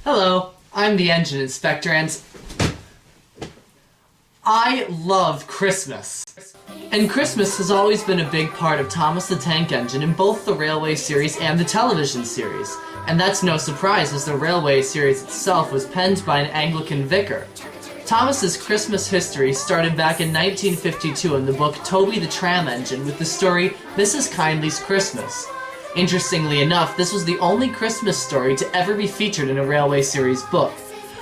Hello, I'm the engine inspector and I love Christmas. And Christmas has always been a big part of Thomas the Tank Engine in both the Railway series and the television series. And that's no surprise, as the Railway series itself was penned by an Anglican vicar. Thomas's Christmas history started back in 1952 in the book Toby the Tram Engine with the story Mrs. Kindly's Christmas. Interestingly enough, this was the only Christmas story to ever be featured in a Railway series book.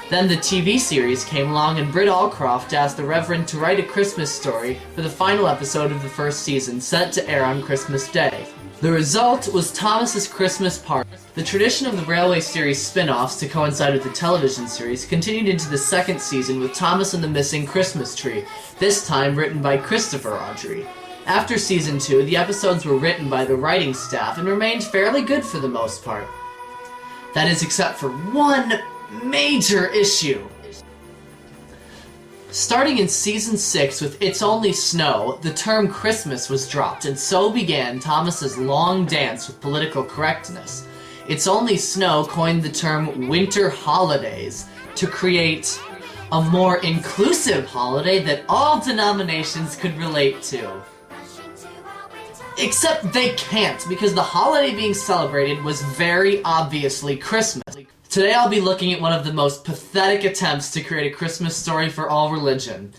Then the TV series came along and Britt Allcroft asked the Reverend to write a Christmas story for the final episode of the first season, set to air on Christmas Day. The result was Thomas's Christmas Party. The tradition of the Railway series spin-offs to coincide with the television series continued into the second season with Thomas and the Missing Christmas Tree, this time written by Christopher Audrey. After season 2, the episodes were written by the writing staff and remained fairly good for the most part. That is, except for one major issue. Starting in season 6 with It's Only Snow, the term Christmas was dropped, and so began Thomas's long dance with political correctness. It's Only Snow coined the term winter holidays to create a more inclusive holiday that all denominations could relate to. Except they can't, because the holiday being celebrated was very obviously Christmas. Today I'll be looking at one of the most pathetic attempts to create a Christmas story for all religion.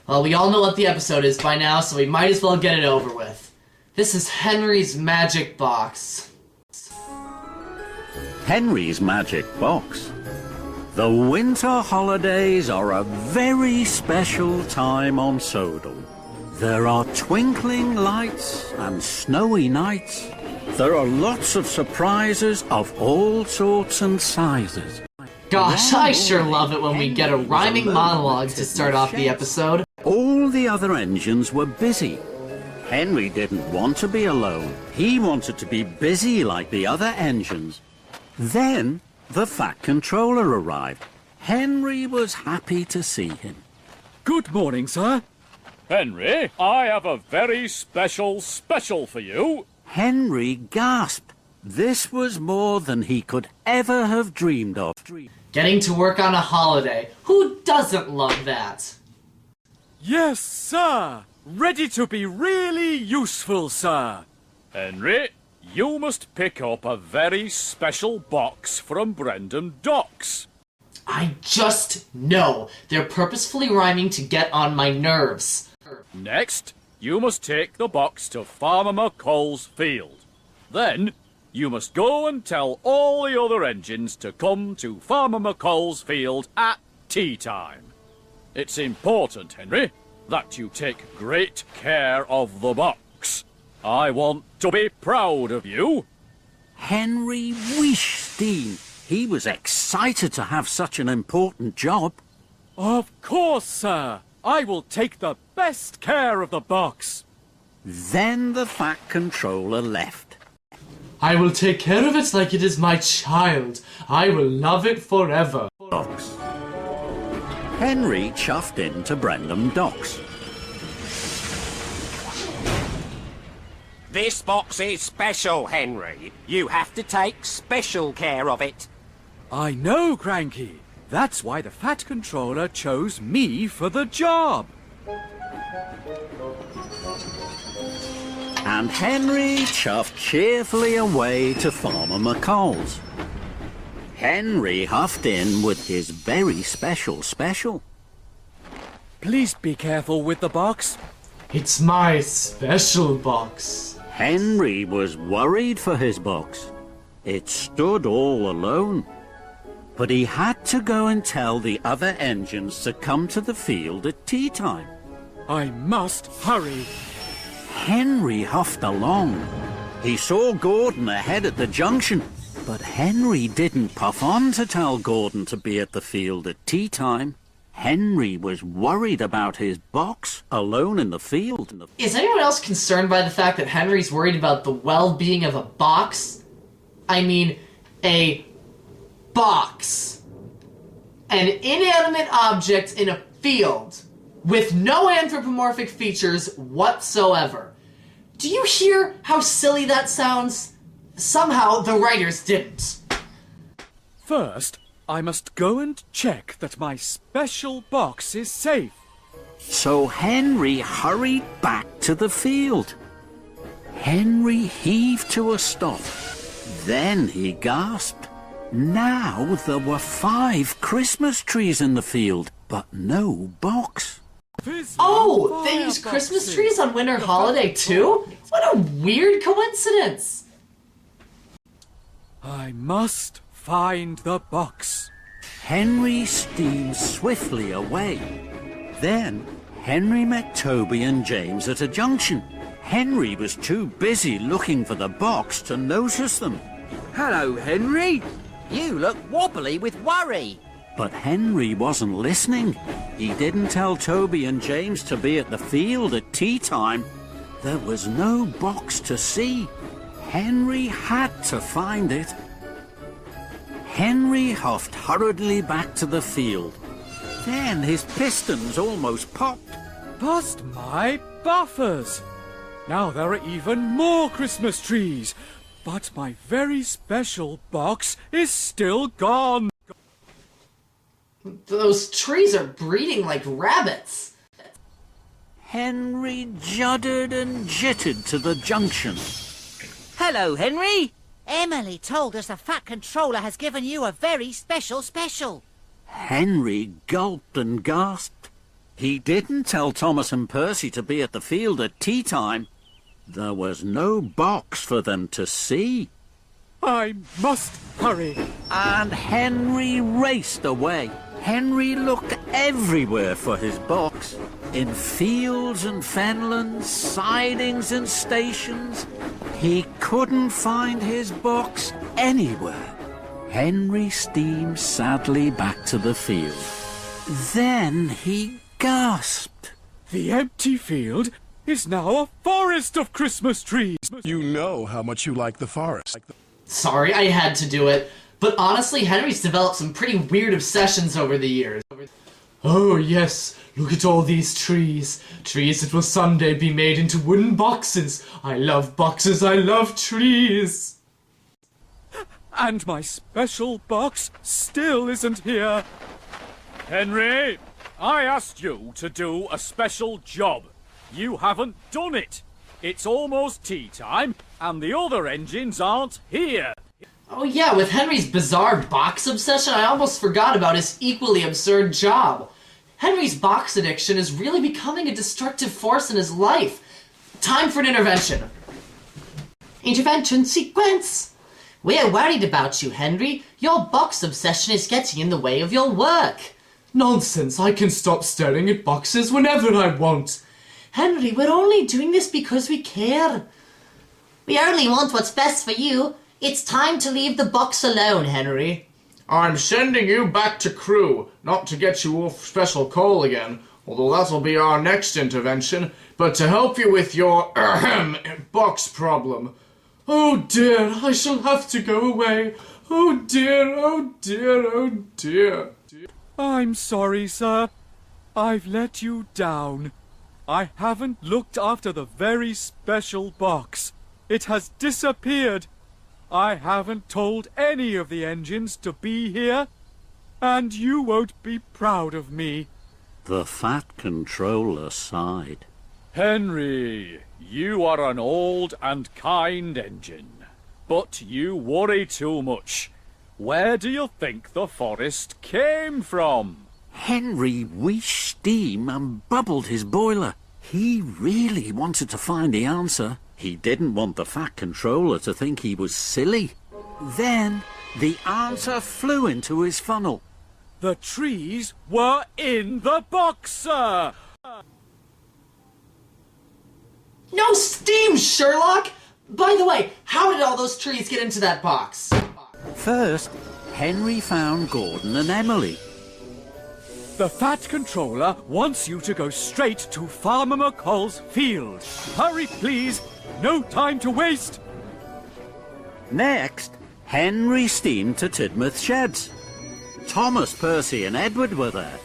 Well, we all know what the episode is by now, so we might as well get it over with. This is Henry's Magic Box. Henry's Magic Box. The winter holidays are a very special time on Sodor. There are twinkling lights and snowy nights. There are lots of surprises of all sorts and sizes. Gosh, I sure love it when we get a rhyming monologue to start off the episode. All the other engines were busy. Henry didn't want to be alone. He wanted to be busy like the other engines. Then the Fat Controller arrived. Henry was happy to see him. Good morning, sir. Henry, I have a very special for you. Henry gasped. This was more than he could ever have dreamed of. Getting to work on a holiday. Who doesn't love that? Yes, sir. Ready to be really useful, sir. Henry, you must pick up a very special box from Brendam Docks. I just know. They're purposefully rhyming to get on my nerves. Next, you must take the box to Farmer McColl's field. Then, you must go and tell all the other engines to come to Farmer McColl's field at tea time. It's important, Henry, that you take great care of the box. I want to be proud of you. Henry wished he was excited to have such an important job. Of course, sir. I will take the best care of the box. Then the Fat Controller left. I will take care of it like it is my child. I will love it forever. Docks. Henry chuffed into Brendam Docks. This box is special, Henry. You have to take special care of it. I know, Cranky. That's why the Fat Controller chose me for the job. And Henry chuffed cheerfully away to Farmer McColl's. Henry huffed in with his very special. Please be careful with the box. It's my special box. Henry was worried for his box. It stood all alone. But he had to go and tell the other engines to come to the field at tea time. I must hurry. Henry huffed along. He saw Gordon ahead at the junction, but Henry didn't puff on to tell Gordon to be at the field at tea time. Henry was worried about his box alone in the field. Is anyone else concerned by the fact that Henry's worried about the well-being of a box? I mean, a box. An inanimate object in a field with no anthropomorphic features whatsoever. Do you hear how silly that sounds? Somehow the writers didn't. First, I must go and check that my special box is safe. So Henry hurried back to the field. Henry heaved to a stop. Then he gasped. Now there were 5 Christmas trees in the field, but no box. Oh, they use Christmas trees on winter holiday too? What a weird coincidence! I must find the box. Henry steamed swiftly away. Then Henry met Toby and James at a junction. Henry was too busy looking for the box to notice them. Hello, Henry. You look wobbly with worry. But Henry wasn't listening. He didn't tell Toby and James to be at the field at tea time. There was no box to see. Henry had to find it. Henry huffed hurriedly back to the field. Then his pistons almost popped. Bust my buffers! Now there are even more Christmas trees, but my very special box is still gone. Those trees are breeding like rabbits. Henry juddered and jittered to the junction. Hello, Henry. Emily told us the Fat Controller has given you a very special. Henry gulped and gasped. He didn't tell Thomas and Percy to be at the field at tea time. There was no box for them to see. I must hurry. And Henry raced away. Henry looked everywhere for his box. In fields and fenlands, sidings and stations. He couldn't find his box anywhere. Henry steamed sadly back to the field. Then he gasped. The empty field is now a forest of Christmas trees. You know how much you like the forest. Sorry, I had to do it. But honestly, Henry's developed some pretty weird obsessions over the years. Oh yes, look at all these trees. Trees that will someday be made into wooden boxes. I love boxes, I love trees. And my special box still isn't here. Henry, I asked you to do a special job. You haven't done it. It's almost tea time, and the other engines aren't here. Oh yeah, with Henry's bizarre box obsession, I almost forgot about his equally absurd job. Henry's box addiction is really becoming a destructive force in his life. Time for an intervention. Intervention sequence! We're worried about you, Henry. Your box obsession is getting in the way of your work. Nonsense, I can stop staring at boxes whenever I want. Henry, we're only doing this because we care. We only want what's best for you. It's time to leave the box alone, Henry. I'm sending you back to crew, not to get you off special call again, although that'll be our next intervention, but to help you with your box problem. Oh dear, I shall have to go away. Oh dear, oh dear, oh dear. I'm sorry, sir. I've let you down. I haven't looked after the very special box. It has disappeared. I haven't told any of the engines to be here, and you won't be proud of me. The Fat Controller sighed. Henry, you are an old and kind engine, but you worry too much. Where do you think the forest came from? Henry wheezed steam and bubbled his boiler. He really wanted to find the answer. He didn't want the Fat Controller to think he was silly. Then the answer flew into his funnel. The trees were in the box, sir! No steam, Sherlock! By the way, how did all those trees get into that box? First, Henry found Gordon and Emily. The Fat Controller wants you to go straight to Farmer McColl's field. Hurry, please! No time to waste! Next, Henry steamed to Tidmouth Sheds. Thomas, Percy and Edward were there.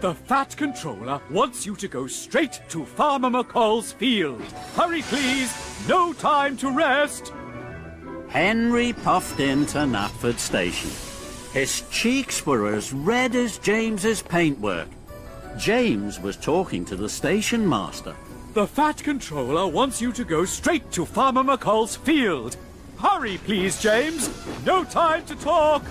The Fat Controller wants you to go straight to Farmer McColl's field. Hurry, please! No time to rest! Henry puffed into Knapford Station. His cheeks were as red as James's paintwork. James was talking to the station master. The Fat Controller wants you to go straight to Farmer McColl's field. Hurry, please, James. No time to talk.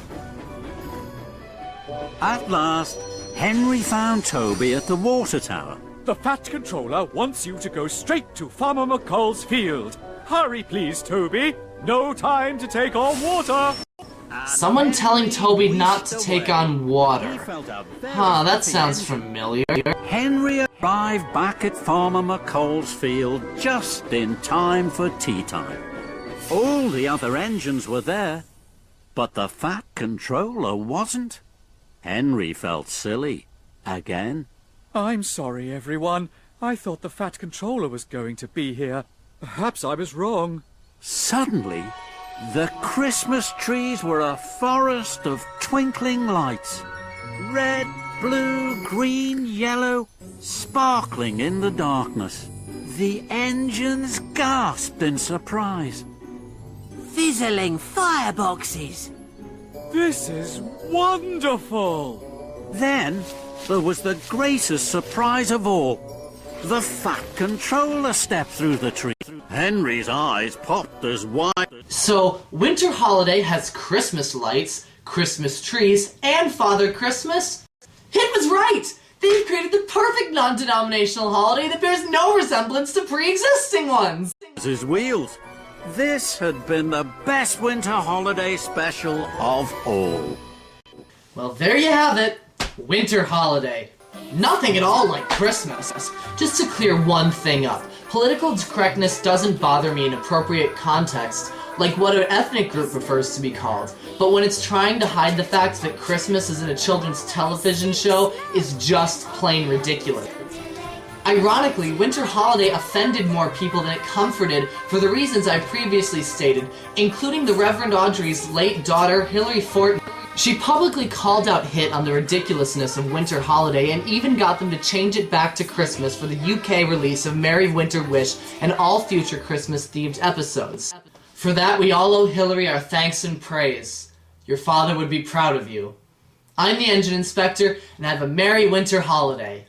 At last, Henry found Toby at the water tower. The Fat Controller wants you to go straight to Farmer McColl's field. Hurry, please, Toby. No time to take on water. Someone telling Toby not to take on He water. felt a very Huh, that happy sounds engine. familiar. Henry arrived back at Farmer McColl's field just in time for tea time. All the other engines were there, but the Fat Controller wasn't. Henry felt silly. Again. I'm sorry, everyone. I thought the Fat Controller was going to be here. Perhaps I was wrong. Suddenly, the Christmas trees were a forest of twinkling lights. Red, blue, green, yellow, sparkling in the darkness. The engines gasped in surprise. Fizzling fireboxes. This is wonderful! Then there was the greatest surprise of all. The Fat Controller stepped through the tree. Henry's eyes popped as wide. So, Winter Holiday has Christmas lights, Christmas trees, and Father Christmas? It was right! They've created the perfect non-denominational holiday that bears no resemblance to pre-existing ones! His wheels. This had been the best winter holiday special of all. Well, there you have it. Winter Holiday. Nothing at all like Christmas. Just to clear one thing up, political correctness doesn't bother me in appropriate context, like what an ethnic group prefers to be called, but when it's trying to hide the fact that Christmas is in a children's television show is just plain ridiculous. Ironically, Winter Holiday offended more people than it comforted for the reasons I previously stated, including the Reverend Audrey's late daughter, Hilary Fort. She publicly called out Hit on the ridiculousness of Winter Holiday and even got them to change it back to Christmas for the UK release of Merry Winter Wish and all future Christmas-themed episodes. For that, we all owe Hilary our thanks and praise. Your father would be proud of you. I'm the Engine Inspector, and have a Merry Winter Holiday.